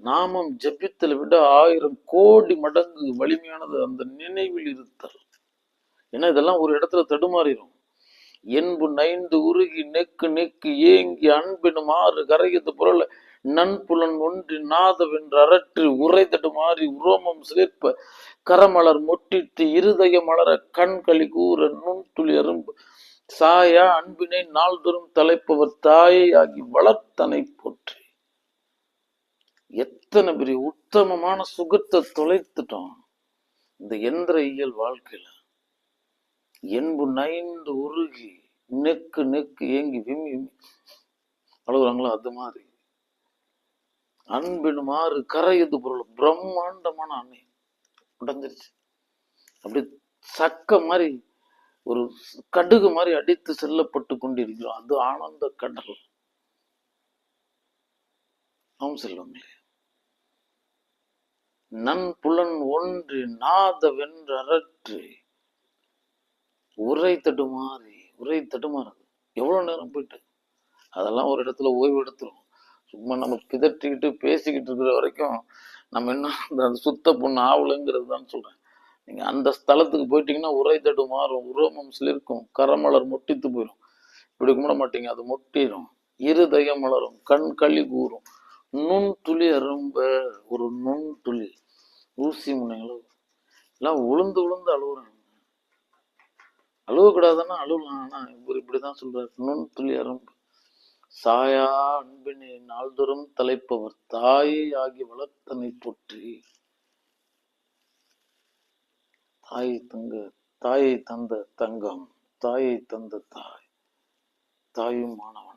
நாமம் ஜபித்தலை விட 1000 கோடி மடங்கு வலிமையானது அந்த நினைவில் இருத்தல். ஏன்னா இதெல்லாம் ஒரு இடத்துல தடுமாறிடும். என்பு நைந்து உருகி நெக்கு நெக்கு ஏங்கி அன்பினும் ஆறு கரையது புரள நன்புலன் ஒன்றி நாதவென்று அரற்றி உரை தடுமாறி உரோமம் சிலிர்ப்ப கரமலர் மொட்டிட்டு இருதய மலர கண்களி கூற நுண்துளி அரும்பு சாயா அன்பினை நாள்தோறும் தலைப்பவர் தாயை ஆகி வளர்த்தனை போற்றி. எத்தனை பெரிய உத்தமமான சுகத்தை தொலைத்துட்டோம் இந்த எந்திர இயல் வாழ்க்கையில. என்பு நைந்து உருகி நெக்கு நெக்கு ஏங்கி விம்மி அழுகுறாங்களோ அது மாதிரி அன்பினுமாறு கரையது பொருள் பிரம்மாண்டமான அன்னை உடஞ்சிருச்சு. அப்படி சக்க மாதிரி ஒரு கடுகு மாதிரி அடித்து செல்லப்பட்டு கொண்டிருக்கிறோம். அது ஆனந்த கடல். ஆம் செல்வங்களே, நன்புலன் ஒன்றி நாத வென்று அரற்றி உரை தடுமாறி எவ்வளவு நேரம் போயிட்டு அதெல்லாம் ஒரு இடத்துல ஓய்வு எடுத்துரும். சும்மா நம்ம பிதற்றிக்கிட்டு பேசிக்கிட்டு இருக்கிற வரைக்கும் நம்ம என்ன அந்த சுத்த பொண்ணு ஆவலுங்கிறது தான் சொல்றேன். நீங்க அந்த ஸ்தலத்துக்கு போயிட்டீங்கன்னா உரை தடுமாறும், உரோமம் சிலிர்க்கும், கரமலர் மொட்டித்து போயிடும். இப்படி கும்பிட மாட்டீங்க, அது மொட்டிடும். இருதய மலரும், கண் களி கூறும், நுண் துளி அரும்ப ஒரு நுண் துளி ஊசி முனை அளவு எல்லாம் உளுந்து உளுந்து அழுகுறாங்க. அழுவக்கூடாதுன்னா அழுவலாம். ஆனா இவர் இப்படிதான் சொல்றாரு, நுண் துளி அரும்பு சாயா அன்பினை நாள்தோறும் தலைப்பவர் தாயை ஆகி வளர்த்தனை போற்றி. தாயை தந்த தங்கம், தாயை தந்த தாய், தாயும் மாணவன்.